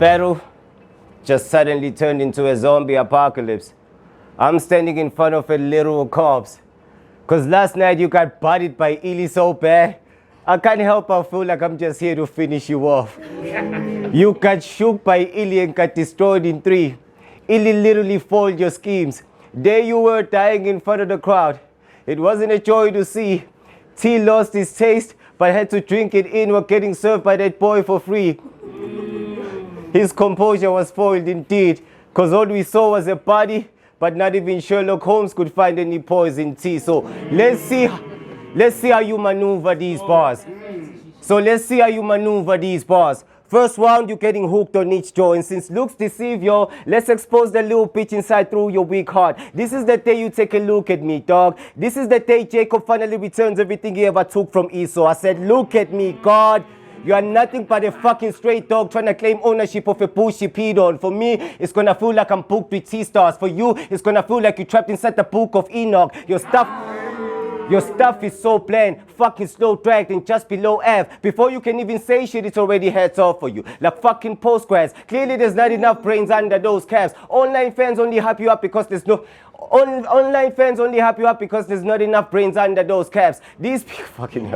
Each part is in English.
battle just suddenly turned into a zombie apocalypse. I'm standing in front of a literal corpse. Cause last night you got bodied by Illy so bad, I can't help but feel like I'm just here to finish you off. You got shook by Illy and got destroyed in 3. Illy literally foiled your schemes. There you were dying in front of the crowd. It wasn't a joy to see. T lost his taste, but had to drink it in while getting served by that boy for free. His composure was foiled indeed, cause all we saw was a body, but not even Sherlock Holmes could find any poison tea. So let's see how you maneuver these bars. First round, you're getting hooked on each jaw, and since looks deceive you, let's expose the little bitch inside through your weak heart. This is the day you take a look at me, dog. This is the day Jacob finally returns everything he ever took from Esau. I said, look at me, God. You are nothing but a fucking stray dog trying to claim ownership of a bush you peed on. For me, it's gonna feel like I'm booked with Starz. For you, it's gonna feel like you're trapped inside the book of Enoch. Your stuff is so bland, fucking slow dragged and just below F. Before you can even say shit, it's already heads off for you. Like fucking postgrads. Clearly there's not enough brains under those caps. Online fans only hype you up because there's not enough brains under those caps. These people fucking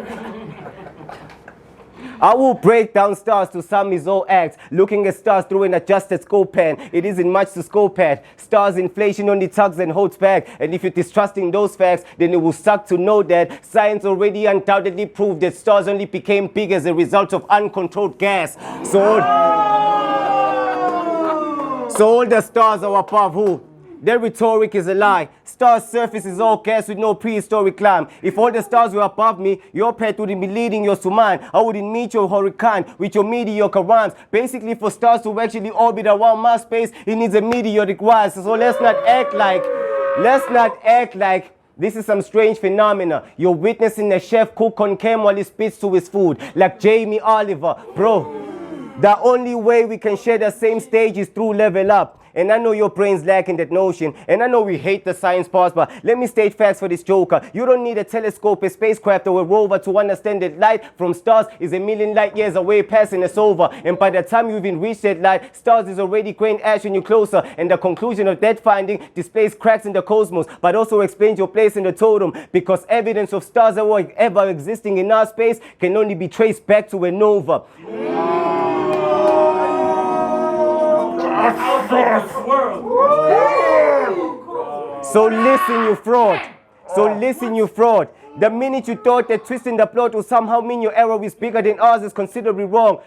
I will break down Starz to sum his old acts, looking at Starz through an adjusted scope pan. It isn't much to scope at. Starz inflation only tugs and holds back. And if you're distrusting those facts, then it will suck to know that science already undoubtedly proved that Starz only became big as a result of uncontrolled gas. So all the stars are above who? Their rhetoric is a lie. Star's surface is all gas with no prehistoric climb. If all the stars were above me, your pet wouldn't be leading your Suman. I wouldn't meet your hurricane with your mediocre rhymes. Basically, for stars to actually orbit around my space, it needs a meteoric rise. So let's not act like this is some strange phenomena. You're witnessing a chef cook on cam while he spits to his food, like Jamie Oliver. Bro, the only way we can share the same stage is through level up. And I know your brain's lacking that notion. And I know we hate the science parts, but let me state facts for this joker. You don't need a telescope, a spacecraft, or a rover to understand that light from stars is a million light years away, passing us over. And by the time you even reach that light, Starz is already graying ash when you're closer. And the conclusion of that finding displays cracks in the cosmos, but also explains your place in the totem. Because evidence of stars ever existing in our space can only be traced back to a nova. So listen, you fraud. The minute you thought that twisting the plot will somehow mean your error is bigger than ours is considerably wrong.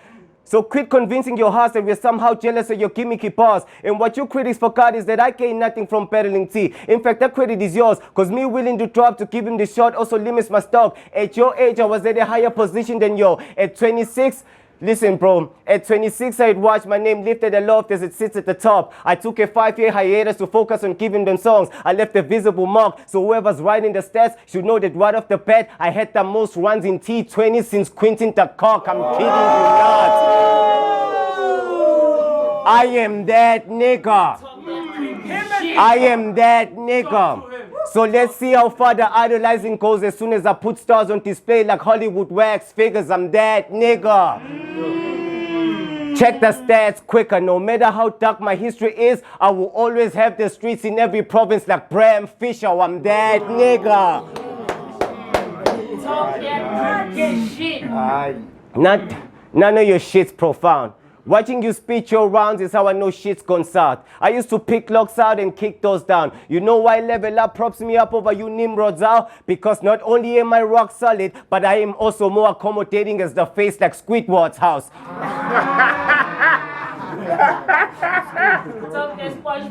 So quit convincing your hearts that we're somehow jealous of your gimmicky bars. And what you critics forgot is that I gain nothing from peddling tea. In fact, that credit is yours, cause me willing to drop to give him the shot also limits my stock. At your age, I was at a higher position than you. At 26, listen, bro, at 26, I'd watch my name lifted aloft as it sits at the top. I took a 5-year hiatus to focus on giving them songs. I left a visible mark, so whoever's writing the stats should know that right off the bat, I had the most runs in T20 since Quentin the Cock. I'm kidding you not. I am that nigga. So let's see how far the idolizing goes as soon as I put stars on display like Hollywood wax figures. I'm that nigga. Check the stats quicker. No matter how dark my history is, I will always have the streets in every province like Bram Fisher. I'm that nigga. Talk that shit. None of your shit's profound. Watching you spit your rounds is how I know shit's gone south. I used to pick locks out and kick those down. You know why Level Up props me up over you Nimrods out? Because not only am I rock solid, but I am also more accommodating as the face like Squidward's house.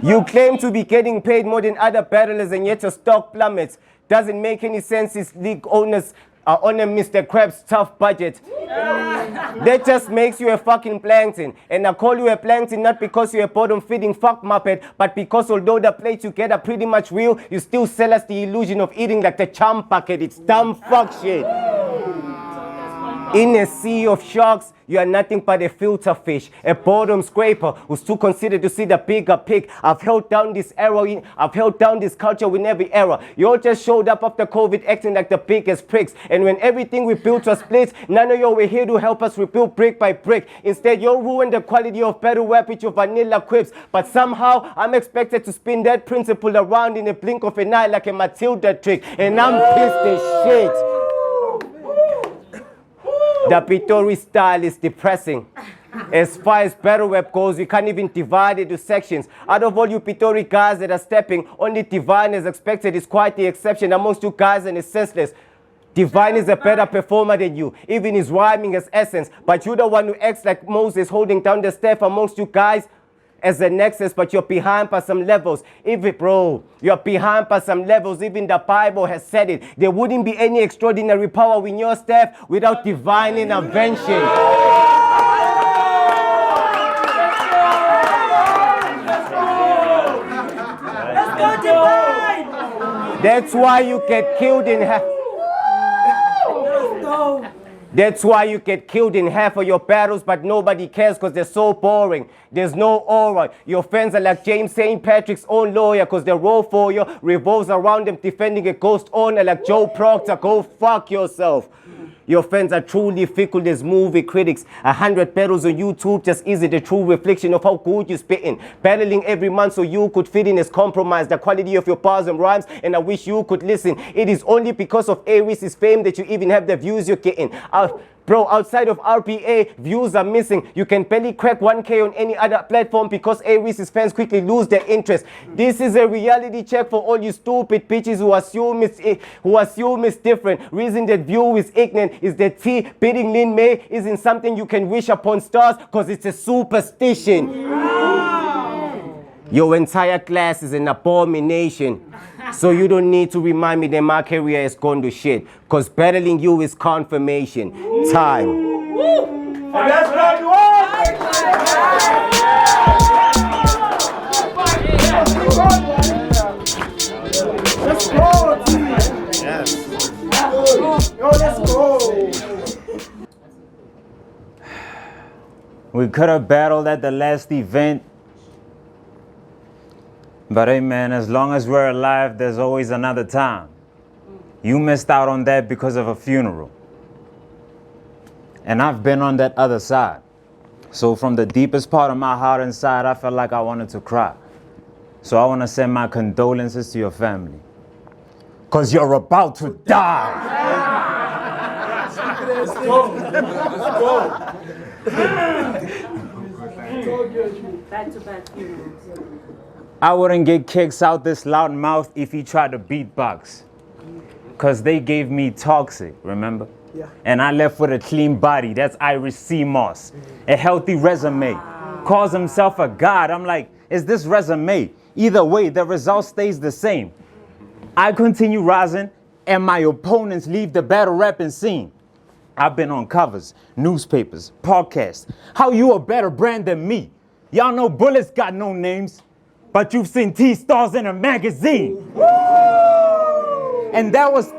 You claim to be getting paid more than other battlers and yet your stock plummets. Doesn't make any sense. His league owners are on a Mr. Krabs tough budget. That just makes you a fucking plankton. And I call you a plankton not because you're a bottom-feeding fuck muppet, but because although the plates you get are pretty much real, you still sell us the illusion of eating like the chum bucket. It's dumb fuck shit. In a sea of sharks, you are nothing but a filter fish, a bottom scraper who's too considered to see the bigger pic. I've held down this era, I've held down this culture in every era. You all just showed up after COVID acting like the biggest pricks. And when everything we built was split, none of you were here to help us rebuild brick by brick. Instead, you ruined the quality of battle rap with your vanilla quips. But somehow, I'm expected to spin that principle around in a blink of an eye like a Matilda trick. And I'm pissed as shit. The Pitori style is depressing. As far as battle rap goes, you can't even divide it into sections. Out of all you Pitori guys that are stepping, only Divine as expected is quite the exception amongst you guys, and it's senseless. Divine is a better performer than you, even his rhyming has essence. But you're the one who acts like Moses holding down the staff amongst you guys as a nexus, but you're behind by some levels. You're behind by some levels. Even the Bible has said it. There wouldn't be any extraordinary power in your staff without divine intervention. Let's go, divine! That's why you get killed in half. That's why you get killed in half of your battles, but nobody cares because they're so boring. There's no aura. Your fans are like James St. Patrick's own lawyer because their role for you revolves around them defending a ghost owner like Joe Proctor. Go fuck yourself. Your fans are truly fickle as movie critics. 100 battles on YouTube just isn't a true reflection of how good you're spitting. Battling every month so you could fit in has compromised the quality of your bars and rhymes, and I wish you could listen. It is only because of Aries' fame that you even have the views you're getting. Bro, outside of RPA, views are missing. You can barely crack 1K on any other platform because Aries' fans quickly lose their interest. This is a reality check for all you stupid bitches who assume it's different. Reason that view is ignorant is that T beating Lin May isn't something you can wish upon stars because it's a superstition. Your entire class is an abomination. So you don't need to remind me that my career is gone to shit. Cause battling you is confirmation. Time. Let's go, Let's go, team. Yes. Yo, let's go. We could have battled at the last event. But hey man, as long as we're alive, there's always another time. You missed out on that because of a funeral. And I've been on that other side. So from the deepest part of my heart inside, I felt like I wanted to cry. So I want to send my condolences to your family. Cause you're about to die. Let's go. Let's go. Back-to-back funerals. I wouldn't get kicks out this loud mouth if he tried to beatbox. Cause they gave me toxic, remember? Yeah. And I left with a clean body, that's Iris C. Moss. A healthy resume. Calls himself a god. I'm like, is this resume? Either way, the result stays the same. I continue rising and my opponents leave the battle rapping scene. I've been on covers, newspapers, podcasts. How you a better brand than me? Y'all know bullets got no names. But you've seen T-Starz in a magazine. Woo! And that was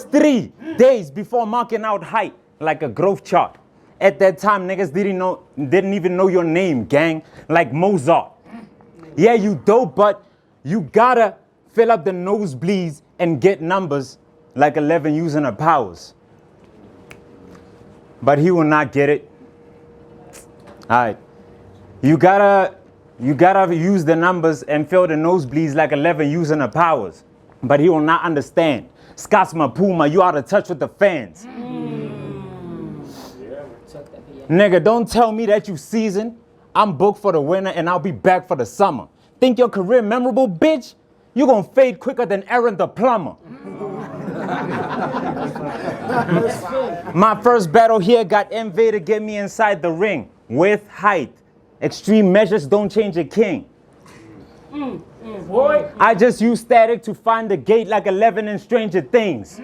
3 days before marking out height like a growth chart. At that time, niggas didn't even know your name, gang, like Mozart. Yeah, you dope, but you gotta fill up the nosebleeds and get numbers like 11 using her powers. But he will not get it. All right. You gotta use the numbers and fill the nosebleeds like 11 using the powers. But he will not understand. Scotsman Puma, you out of touch with the fans. Nigga, don't tell me that you seasoned. I'm booked for the winter and I'll be back for the summer. Think your career memorable, bitch? You gonna fade quicker than Aaron the plumber. My first battle here got MV to get me inside the ring with height. Extreme measures don't change a king. Boy. I just use static to find the gate like 11 in Stranger Things.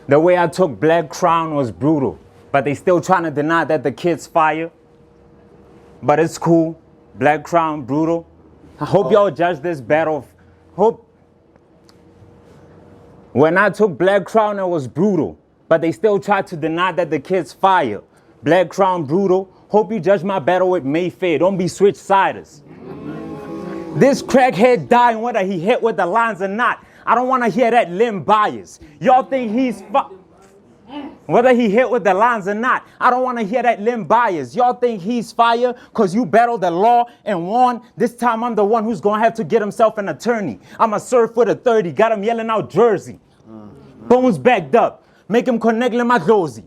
The way I took Black Crown was brutal, but they still trying to deny that the kid's fire. But it's cool. Black Crown, brutal. I hope y'all judge this battle. When I took Black Crown, it was brutal. But they still tried to deny that the kid's fire. Black Crown brutal. Hope you judge my battle with Mayfair. Don't be switch-siders. This crackhead dying whether he hit with the lines or not. I don't want to hear that limb bias. Y'all think he's whether he hit with the lines or not. I don't want to hear that limb bias. Y'all think he's fire because you battled the law and won. This time I'm the one who's going to have to get himself an attorney. I'm a surf with a 30. Got him yelling out Jersey. Bones backed up. Make him connect my closey.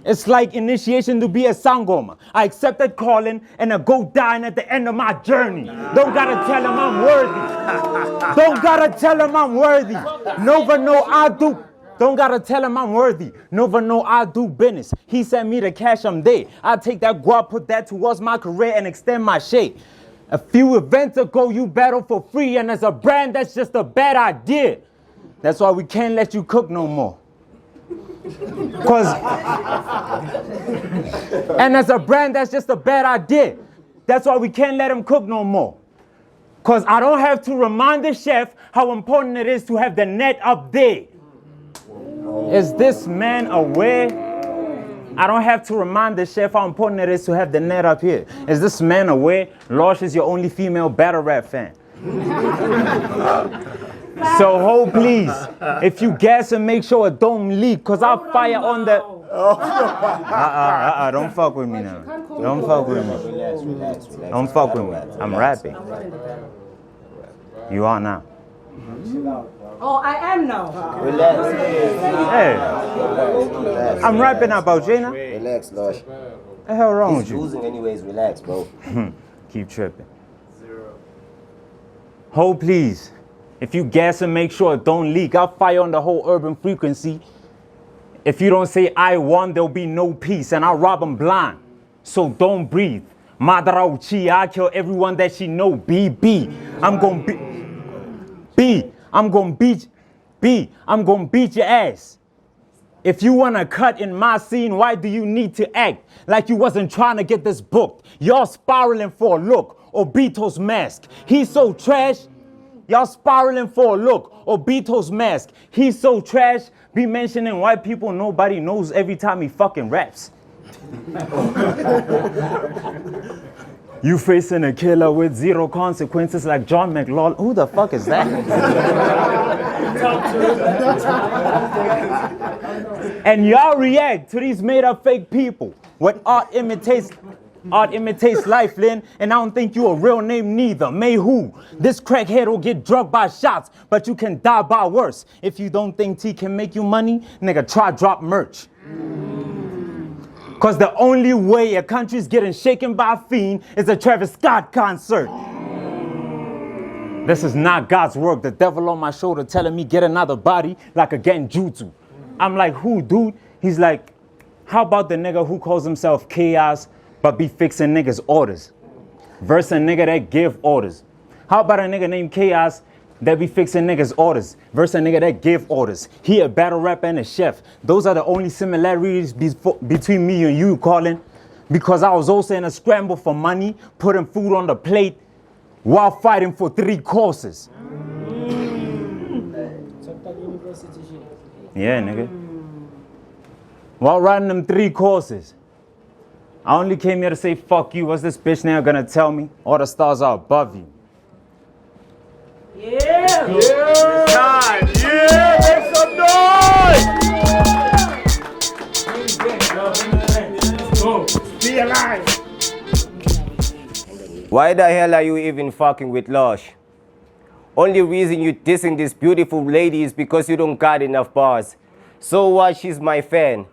It's like initiation to be a sangoma. I accepted calling and I go dying at the end of my journey. Don't gotta tell him I'm worthy. Don't gotta tell him I'm worthy. Nova know I do. Don't gotta tell him I'm worthy. Nova know I do business. He sent me the cash, I'm there. I take that guap, put that towards my career and extend my shade. A few events ago you battled for free and as a brand that's just a bad idea. That's why we can't let you cook no more. And as a brand, that's just a bad idea. That's why we can't let him cook no more. Because I don't have to remind the chef how important it is to have the net up there. Is this man aware? I don't have to remind the chef how important it is to have the net up here. Is this man aware? Losh is your only female battle rap fan. So hold please, if you gas and make sure it don't leak, cause I'll fire on the... Don't fuck with me now. Don't fuck with me. Relax. Don't fuck with me. I'm rapping. You are now. Oh, I am now. Relax. Hey, I'm rapping about Jana. Relax, Losh. What the hell wrong with He's you? losing anyways, relax, bro. Keep tripping. Hold please. If you gas and make sure it don't leak, I'll fire on the whole urban frequency. If you don't say I won, there'll be no peace, and I'll rob them blind. So don't breathe. Madara Uchi, I kill everyone that she know. B. I'm gonna beat your ass. If you wanna cut in my scene, why do you need to act like you wasn't trying to get this booked? Y'all spiraling for a look. Obito's mask. He's so trash. Y'all spiraling for a look. Obito's mask. He's so trash. Be mentioning white people nobody knows every time he fucking raps. You facing a killer with zero consequences like John McLaughlin. Who the fuck is that? And y'all react to these made up fake people. What art imitates life, Lynn, and I don't think you a real name neither. May who? This crackhead will get drugged by shots, but you can die by worse. If you don't think T can make you money, nigga, try drop merch. Cause the only way a country's getting shaken by a fiend is a Travis Scott concert. This is not God's work. The devil on my shoulder telling me get another body like a genjutsu. I'm like, who, dude? He's like, how about the nigga who calls himself Chaos but be fixing niggas' orders versus a nigga that give orders? How about a nigga named Chaos that be fixing niggas' orders versus a nigga that give orders? He a battle rapper and a chef. Those are the only similarities between me and you, Colin. Because I was also in a scramble for money, putting food on the plate while fighting for 3 courses. Yeah, nigga. While riding them 3 courses. I only came here to say, fuck you. What's this bitch now gonna tell me? All the stars are above you. Yeah. Time. Yeah, make some noise. Go. Be alive. Why the hell are you even fucking with Lush? Only reason you dissing this beautiful lady is because you don't got enough bars. So what? She's my fan.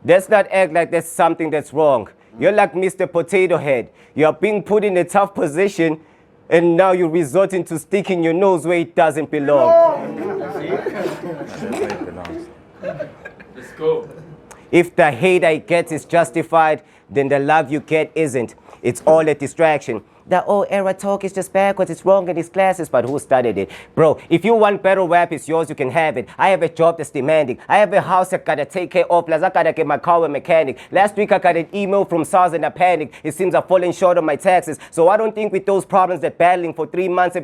Let's not act like there's something that's wrong. You're like Mr. Potato Head. You're being put in a tough position and now you're resorting to sticking your nose where it doesn't belong. Let's go. If the hate I get is justified, then the love you get isn't. It's all a distraction. The old era talk is just backwards, it's wrong in these classes, but who started it? Bro, if you want battle rap, it's yours, you can have it. I have a job that's demanding. I have a house I gotta take care of, plus I gotta get my car with mechanic. Last week I got an email from Starz and I panicked. It seems I've fallen short of my taxes. So I don't think with those problems that battling for 3 months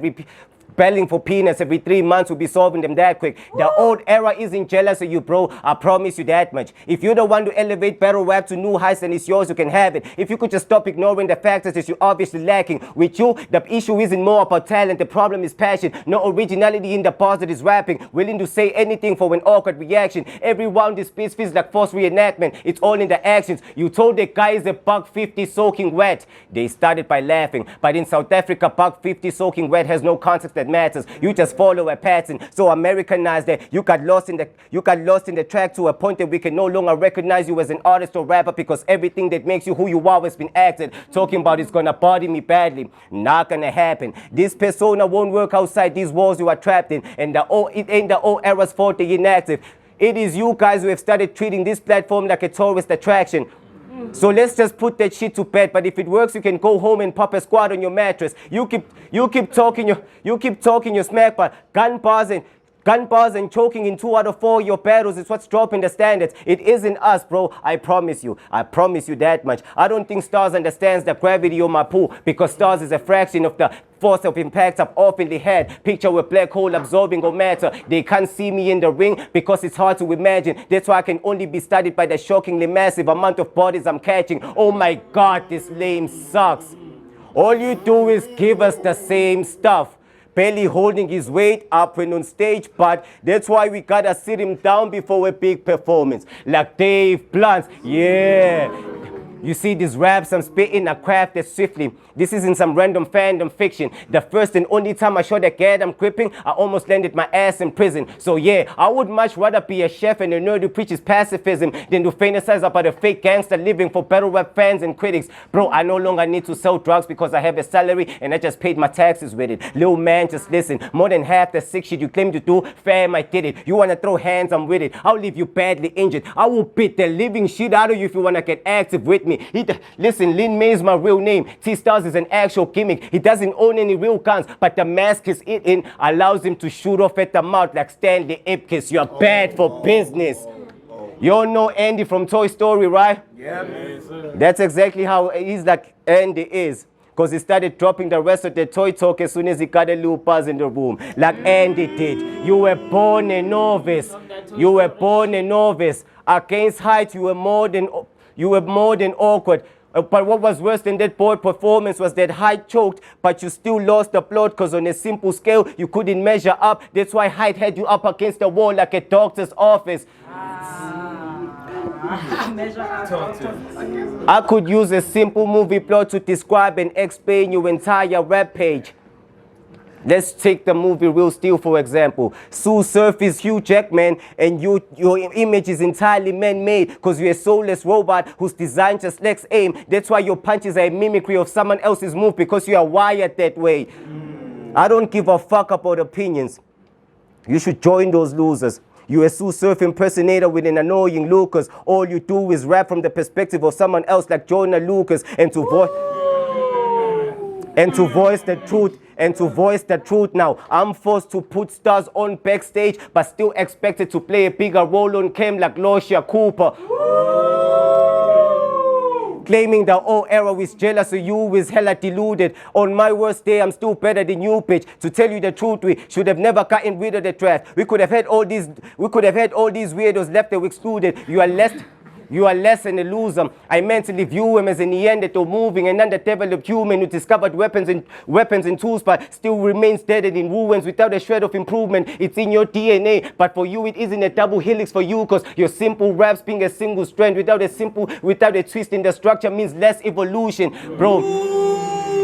battling for peanuts every 3 months, we'll be solving them that quick. The old era isn't jealous of you, bro. I promise you that much. If you're the one to elevate battle rap to new heights, then it's yours, you can have it. If you could just stop ignoring the factors that you're obviously lacking. With you, the issue isn't more about talent, the problem is passion. No originality in the pause that is rapping. Willing to say anything for an awkward reaction. Every round this piece feels like forced reenactment. It's all in the actions. You told the guys a $1.50 soaking wet. They started by laughing. But in South Africa, $1.50 soaking wet has no context that matters. You just follow a pattern. So Americanized that you got lost in the track to a point that we can no longer recognize you as an artist or rapper because everything that makes you who you are has been acted. Talking about it's gonna body me badly. Not gonna happen. This persona won't work outside these walls you are trapped in. And it ain't the old era's fault they're inactive. It is you guys who have started treating this platform like a tourist attraction. So let's just put that shit to bed. But if it works, you can go home and pop a squat on your mattress. You keep talking your smack, but gun bars and choking in 2 out of 4 of your battles is what's dropping the standards. It isn't us, bro. I promise you that much. I don't think Starz understands the gravity of my pool because Starz is a fraction of the force of impact I've oftenly had. Picture a black hole absorbing all matter. They can't see me in the ring because it's hard to imagine. That's why I can only be studied by the shockingly massive amount of bodies I'm catching. Oh my God, this lame sucks. All you do is give us the same stuff. Barely holding his weight up when on stage, but that's why we gotta sit him down before a big performance. Like Dave Blunt's, yeah. You see these raps I'm spitting are crafted swiftly. This isn't some random fandom fiction. The first and only time I shot a gad I'm gripping, I almost landed my ass in prison. So yeah, I would much rather be a chef and a nerd who preaches pacifism than to fantasize about a fake gangster living for battle rap fans and critics. Bro, I no longer need to sell drugs because I have a salary and I just paid my taxes with it. Little man, just listen. More than half the sick shit you claim to do, fam, I did it. You wanna throw hands, I'm with it. I'll leave you badly injured. I will beat the living shit out of you if you wanna get active with me. Listen, Lin May is my real name. T-Starz is an actual gimmick. He doesn't own any real guns, but the mask he's in allows him to shoot off at the mouth like Stanley Ipkiss. You're bad for business. You all know Andy from Toy Story, right? Yeah. That's exactly how he's like Andy is. Because he started dropping the rest of the toy talk as soon as he got a little buzz in the room. Like Andy did. You were born a novice. You were born a novice. Against height, you were more than awkward. But what was worse than that board performance was that height choked, but you still lost the plot because on a simple scale, you couldn't measure up. That's why height had you up against the wall like a doctor's office. I could use a simple movie plot to describe and explain your entire rap page. Let's take the movie Real Steel, for example. Sue Surf is Hugh Jackman, and your image is entirely man-made because you're a soulless robot whose design just lacks aim. That's why your punches are a mimicry of someone else's move because you are wired that way. I don't give a fuck about opinions. You should join those losers. You're a Sue Surf impersonator with an annoying look because all you do is rap from the perspective of someone else like Jonah Lucas and to voice the truth now. I'm forced to put Starz on backstage, but still expected to play a bigger role on cam like Loshia Cooper. Claiming the old era is jealous of you is hella deluded. On my worst day, I'm still better than you, bitch. To tell you the truth, we should have never gotten rid of the draft. We could have had all these weirdos left that were excluded. You are less than a loser. I mentally view him as a Neanderthal moving an underdeveloped human who discovered weapons and tools but still remains dead and in ruins without a shred of improvement. It's in your DNA, but for you it isn't a double helix for you because your simple raps being a single strand without a twist in the structure means less evolution. Bro,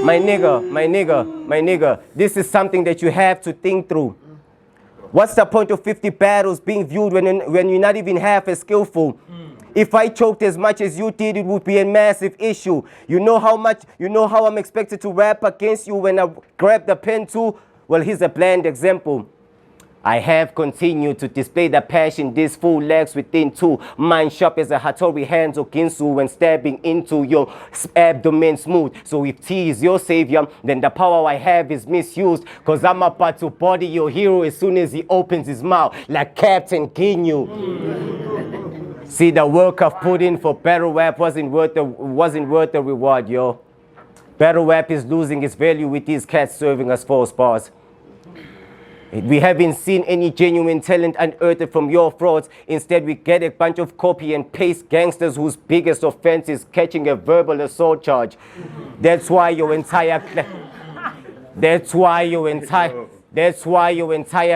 my nigga, this is something that you have to think through. What's the point of 50 battles being viewed when you're not even half as skillful? If I choked as much as you did, it would be a massive issue. You know how I'm expected to rap against you when I grab the pen too? Well, here's a bland example. I have continued to display the passion this fool lacks within too. Mind sharp as a Hattori hands or Ginsu when stabbing into your abdomen smooth. So if T is your savior, then the power I have is misused. Cause I'm about to body your hero as soon as he opens his mouth like Captain Ginyu. See, the work I've put in for battle rap wasn't worth the reward, yo. Battle rap is losing its value with these cats serving us false bars. We haven't seen any genuine talent unearthed from your frauds. Instead, we get a bunch of copy and paste gangsters whose biggest offense is catching a verbal assault charge. That's why your entire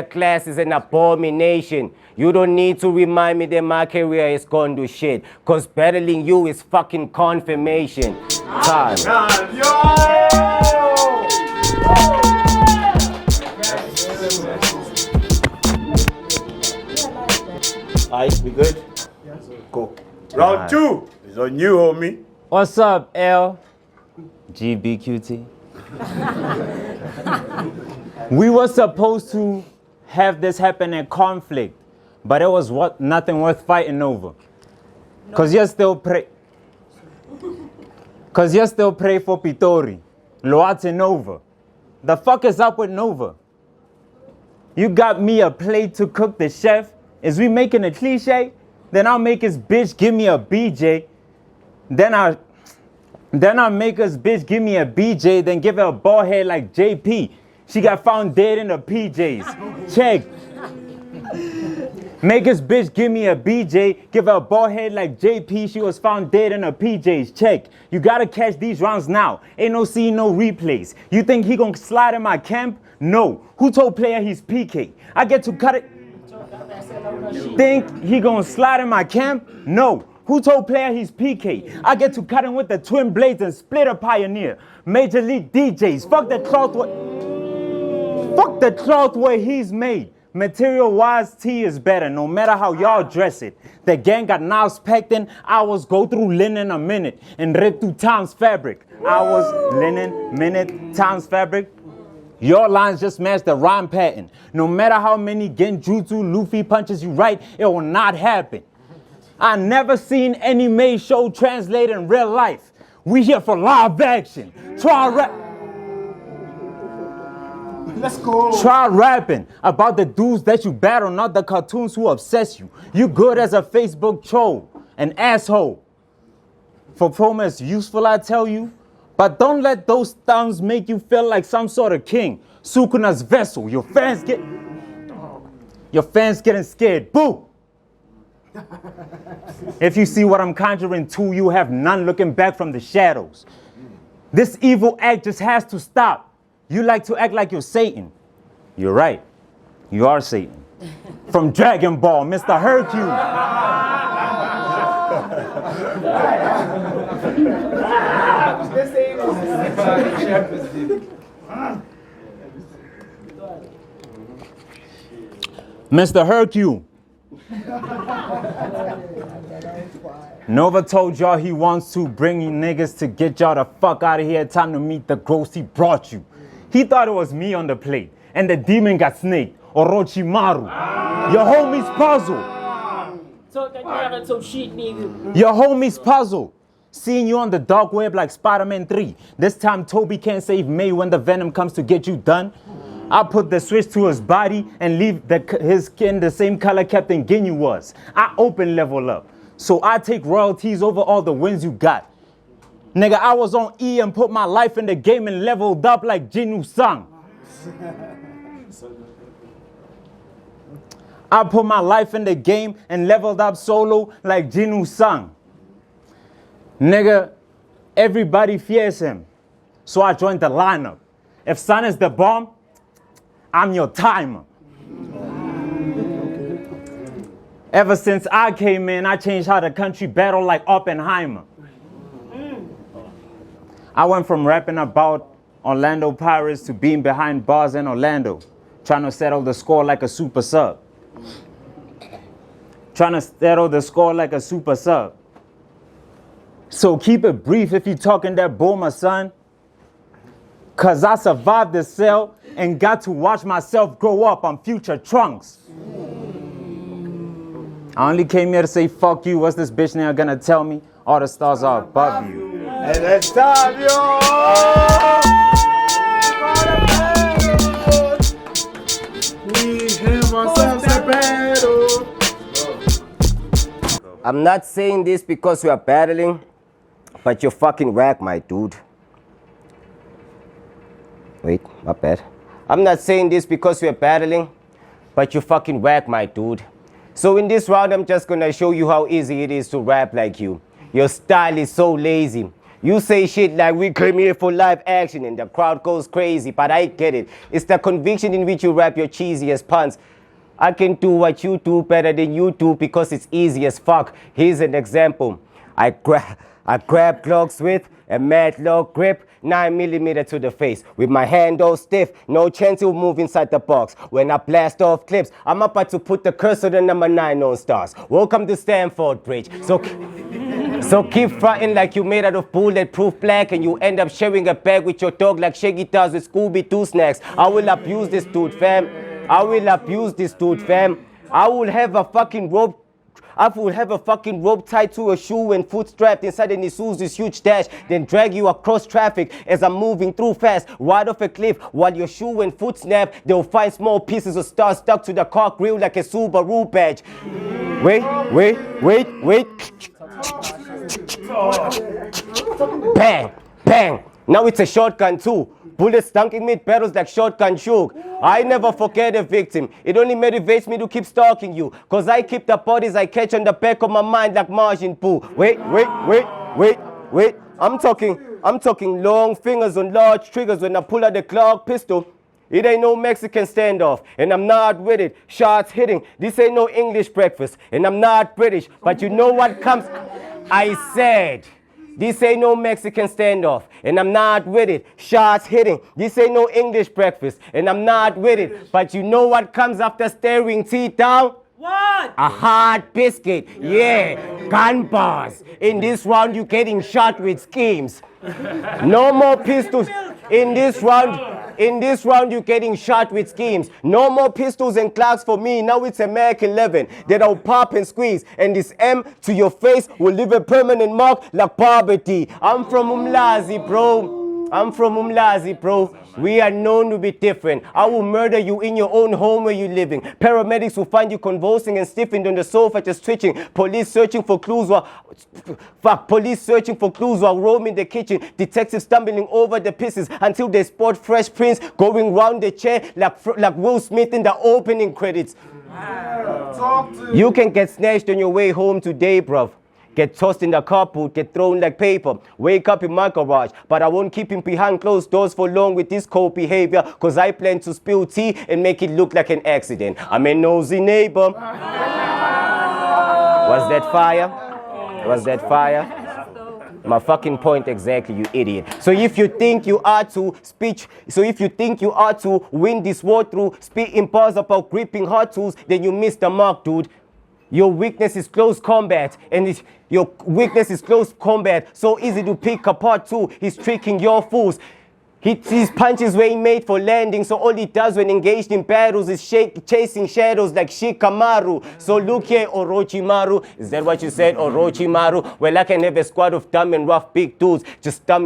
class is an abomination. You don't need to remind me that my career is gone to shit. Cause battling you is fucking confirmation. Time. Alright, we good? Yes. Cool. Round 2 is on you, homie. What's up, L? GBQT. We were supposed to have this happen in conflict, but it was nothing worth fighting over. Cause you still pray for Pitori. Loate Nova. The fuck is up with Nova? You got me a plate to cook the chef. Is we making a cliche? Then I'll make his bitch give me a BJ. Then I'll make his bitch give me a BJ, then give her a bald head like JP. She got found dead in the PJs. Check. Make his bitch give me a BJ, give her a bald head like JP. She was found dead in her PJs. Check. You gotta catch these rounds now. Ain't no seeing no replays. You think he gonna slide in my camp? No. Who told player he's PK? I get to cut it. Think he gonna slide in my camp? No. Who told player he's PK? I get to cut him with the twin blades and split a pioneer. Major league DJs. Fuck the cloth where he's made. Material wise, T is better, no matter how y'all dress it. The gang got knives packed in. Hours go through linen a minute and rip through times fabric. Hours, linen, minute, times fabric. Your lines just match the rhyme pattern. No matter how many genjutsu Luffy punches you right, it will not happen. I never seen any made show translate in real life. We here for live action. Let's go. Try rapping about the dudes that you battle, not the cartoons who obsess you. You good as a Facebook troll, an asshole. For promo is useful, I tell you. But don't let those thumbs make you feel like some sort of king. Sukuna's vessel. Your fans getting scared. Boo! If you see what I'm conjuring to, you have none looking back from the shadows. This evil act just has to stop. You like to act like you're Satan. You're right. You are Satan. From Dragon Ball, Mr. Hercule. Mr. Hercule. Nova told y'all he wants to bring you niggas to get y'all the fuck out of here. Time to meet the ghost he brought you. He thought it was me on the plate, and the demon got snaked. Orochimaru. Your homie's puzzle. Your homie's puzzle. Seeing you on the dark web like Spider-Man 3. This time Toby can't save May when the venom comes to get you done. I put the switch to his body and leave his skin the same color Captain Ginyu was. I open level up. So I take royalties over all the wins you got. Nigga, I was on E and put my life in the game and leveled up like Jinu-san. I put my life in the game and leveled up solo like Jinu-san. Nigga, everybody fears him. So I joined the lineup. If Sun is the bomb, I'm your timer. Ever since I came in, I changed how the country battled like Oppenheimer. I went from rapping about Orlando Pirates to being behind bars in Orlando, trying to settle the score like a super sub. So keep it brief if you talking that bull, my son. Cause I survived the cell and got to watch myself grow up on future trunks. I only came here to say fuck you. What's this bitch now gonna tell me? All the stars are above you. And it's time, yo! We have ourselves a battle. I'm not saying this because we are battling, but you're fucking whack, my dude. Wait, my bad. I'm not saying this because we're battling, but you fucking whack, my dude. So in this round, I'm just gonna show you how easy it is to rap like you. Your style is so lazy. You say shit like we came here for live action and the crowd goes crazy, but I get it. It's the conviction in which you rap your cheesiest puns. I can do what you do better than you do because it's easy as fuck. Here's an example. I grab clocks with a mad low grip, 9mm to the face. With my hand all stiff, no chance to move inside the box. When I blast off clips, I'm about to put the cursor to number 9 on Starz. Welcome to Stamford Bridge. So keep fronting like you made out of bulletproof black and you end up sharing a bag with your dog like Shaggy does with Scooby-Doo snacks. I will abuse this dude, fam. I will abuse this dude, fam. I will have a fucking rope tied to a shoe and foot strapped inside an Isuzu's huge dash, then drag you across traffic as I'm moving through fast, right off a cliff. While your shoe and foot snap, they'll find small pieces of Starz stuck to the car grill like a Subaru badge. Wait. Bang, bang. Now it's a shotgun too. Bullets stunking mid battles like shotgun shook. I never forget a victim. It only motivates me to keep stalking you. Cause I keep the bodies I catch on the back of my mind like Margin Poo. Wait. I'm talking long fingers on large triggers when I pull out the Clark pistol. It ain't no Mexican standoff, and I'm not with it. Shots hitting. This ain't no English breakfast, and I'm not British. But you know what comes? I said. This ain't no Mexican standoff, and I'm not with it. Shots hitting. This ain't no English breakfast, and I'm not with it. But you know what comes after staring teeth down? What? A hard biscuit. Yeah, gun bars. In this round, you're getting shot with schemes. No more pistols. In this round, you're getting shot with schemes. No more pistols and clocks for me. Now it's a Mac 11 that I'll pop and squeeze. And this M to your face will leave a permanent mark like poverty. I'm from Umlazi, bro. We are known to be different. I will murder you in your own home where you're living. Paramedics will find you convulsing and stiffened on the sofa just twitching. Police searching for clues while roaming the kitchen. Detectives stumbling over the pieces until they spot fresh prints going round the chair like Will Smith in the opening credits. You can get snatched on your way home today, bruv. Get tossed in the carpool, get thrown like paper. Wake up in my garage, but I won't keep him behind closed doors for long with this cold behavior, cause I plan to spill tea and make it look like an accident. I'm a nosy neighbor. Was that fire? My fucking point exactly, you idiot. So if you think you are to win this war through spitting bars about gripping hard tools, then you missed the mark, dude. Your weakness is close combat, so easy to pick apart too. He's tricking your fools. His punches were made for landing, so all he does when engaged in battles is chasing shadows like Shikamaru. So look here, Orochimaru. Is that what you said, Orochimaru? Well, I can have a squad of dumb and rough big dudes just I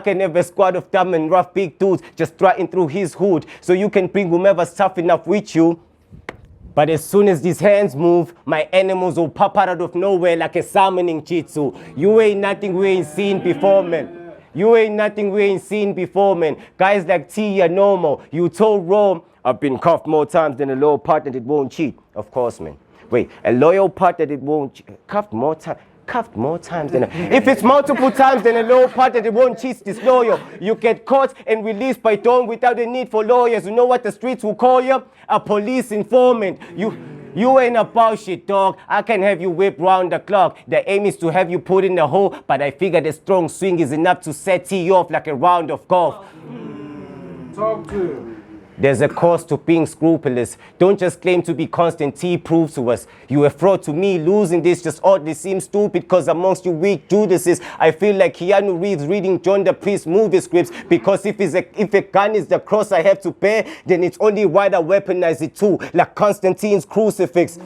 can have a squad of dumb and rough big dudes just strutting through his hood. So you can bring whomever's tough enough with you. But as soon as these hands move, my animals will pop out of nowhere like a summoning jitsu. You ain't nothing we ain't seen before, man. Guys like T are normal. You told Rome, I've been cuffed more times than a loyal partner that won't cheat. Of course, man. Wait, a loyal partner that won't cheat. Cuffed more times than if it's multiple times than a loyal partner that won't cheat disloyal. You get caught and released by dawn without a need for lawyers. You know what the streets will call you? A police informant. You ain't about shit, dog. I can have you whip round the clock. The aim is to have you put in the hole, but I figure the strong swing is enough to set you off like a round of golf. Talk to him. There's a cost to being scrupulous. Don't just claim to be constant. T proves to us. You a fraud to me. Losing this just oddly seems stupid because amongst you weak Judases, I feel like Keanu Reeves reading John the Priest movie scripts because if a gun is the cross I have to bear, then it's only right I weaponize it too, like Constantine's crucifix.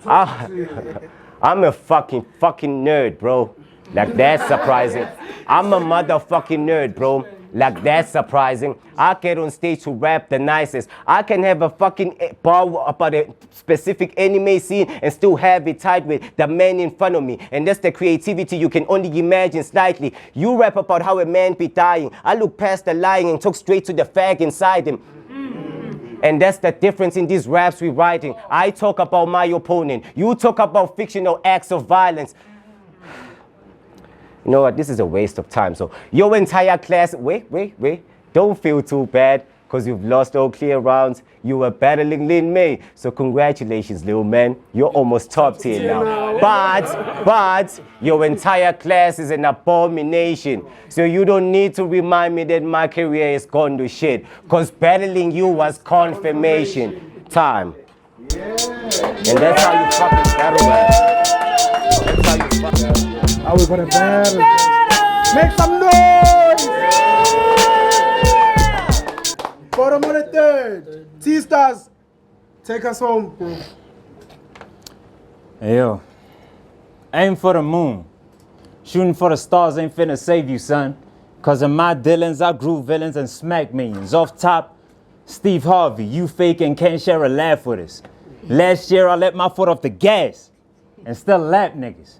I'm a fucking nerd, bro. Like that's surprising. I'm a motherfucking nerd, bro. Like that's surprising. I get on stage to rap the nicest. I can have a fucking bar about a specific anime scene and still have it tied with the man in front of me. And that's the creativity you can only imagine slightly. You rap about how a man be dying. I look past the lying and talk straight to the fag inside him. And that's the difference in these raps we writing. I talk about my opponent. You talk about fictional acts of violence. You know what? This is a waste of time. So your entire class, wait. Don't feel too bad because you've lost all clear rounds. You were battling Lin May. So congratulations, little man. You're almost top tier now. But your entire class is an abomination. So you don't need to remind me that my career is gone to shit. Because battling you was confirmation. Time. And that's how you fucking battle rap. That's how you fucking... Are we gonna battle? Make some noise! Bottom of the third. T-Starz, take us home, bro. Hey, yo. Aim for the moon. Shooting for the stars ain't finna save you, son. Cause in my Dylans, I grew villains and smack millions. Off top, Steve Harvey, you fake and can't share a laugh with us. Last year, I let my foot off the gas and still lap niggas.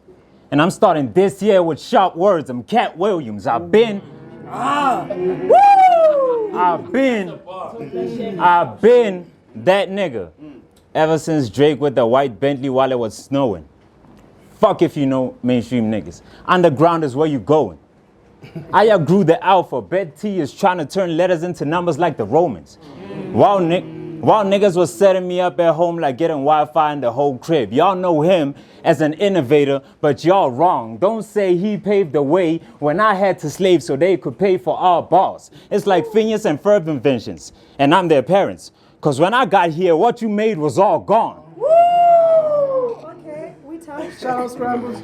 And I'm starting this year with sharp words. I'm Cat Williams. I've been that nigga ever since Drake with the white Bentley while it was snowing. Fuck if you know mainstream niggas. Underground is where you going. I outgrew the alphabet. T is trying to turn letters into numbers like the Romans. While niggas was setting me up at home like getting Wi-Fi in the whole crib. Y'all know him as an innovator, but y'all wrong. Don't say he paved the way when I had to slave so they could pay for our bars. It's like Phineas and Ferb inventions, and I'm their parents. Cause when I got here, what you made was all gone. Woo! Okay, we touched. Shout out Scrambles.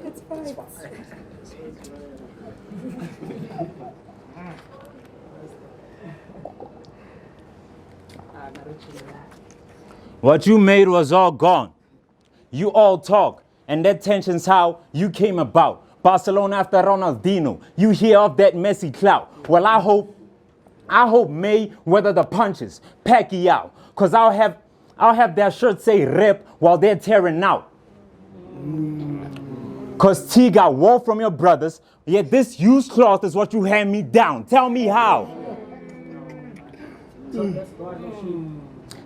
It's fine. What you made was all gone. You all talk, and that tension's how you came about. Barcelona after Ronaldinho, you hear of that Messi clout. Well, I hope May weather the punches, Pacquiao, cause I'll have their shirt say rep while they're tearing out. Cause T got war from your brothers, yet this used cloth is what you hand me down. Tell me how.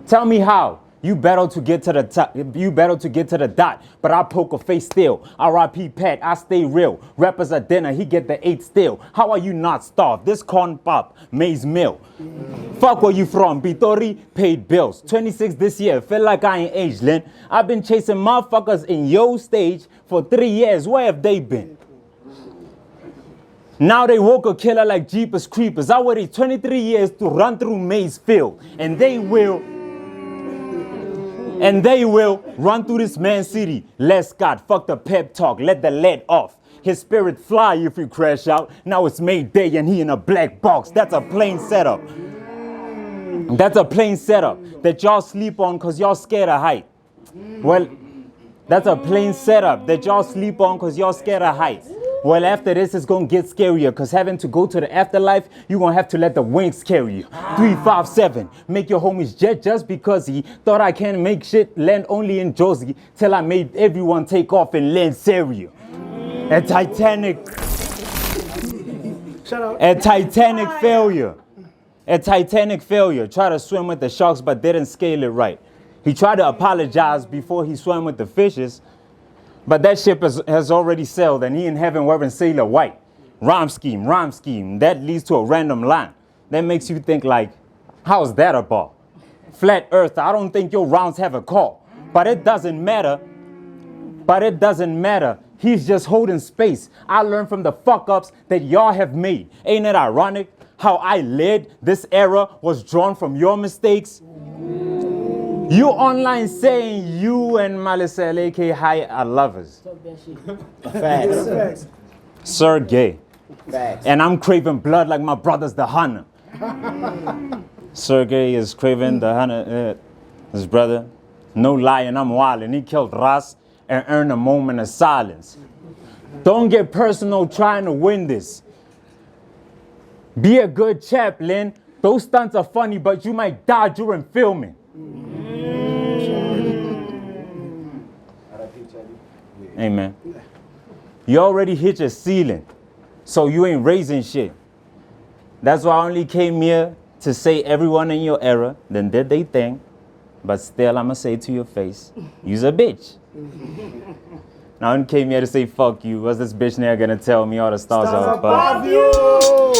Tell me how. You better to get to the top. You better to get to the dot. But I poke a face still. R.I.P. Pat, I stay real. Rappers at dinner, he get the 8 still. How are you not starved? This corn pop, maize meal. Fuck where you from? Bitori paid bills. 26 this year. Feel like I ain't aged, Lynn. I've been chasing motherfuckers in your stage for 3 years. Where have they been? Now they woke a killer like Jeepers Creepers. I waited 23 years to run through Maze Field. And they will run through this Man City. Les Scott, fuck the pep talk, let the lead off. His spirit fly if you crash out. Now it's Mayday and he in a black box. That's a plain setup. That's a plain setup that y'all sleep on cause y'all scared of height. Well, that's a plain setup that y'all sleep on cause y'all scared of heights. Well, after this, it's gonna get scarier, because having to go to the afterlife, you're gonna have to let the wings carry you. 357, make your homies jet just because he thought I can't make shit land only in Josie, till I made everyone take off and land cereal. A Titanic failure. A Titanic failure. Tried to swim with the sharks, but didn't scale it right. He tried to apologize before he swam with the fishes, but that ship has already sailed and he in heaven wearing sailor white. Rhyme scheme, that leads to a random line. That makes you think like, how's that a ball? Flat earth, I don't think your rounds have a call. But it doesn't matter. He's just holding space. I learned from the fuck-ups that y'all have made. Ain't it ironic how I led this era was drawn from your mistakes? You online saying you and Malisel AK High are lovers. Facts. Sergey. Facts. And I'm craving blood like my brother's the Hunter. Sergey is craving the Hunter, his brother. No lying, I'm wildin'. He killed Ross and earned a moment of silence. Don't get personal trying to win this. Be a good chap, Lynn. Those stunts are funny, but you might die during filming. Amen. You already hit your ceiling, so you ain't raising shit. That's why I only came here to say everyone in your era then did they thing, but still I'ma say to your face, you's a bitch. Now I only came here to say fuck you. What's this bitch nigga gonna tell me all the stars are above? You.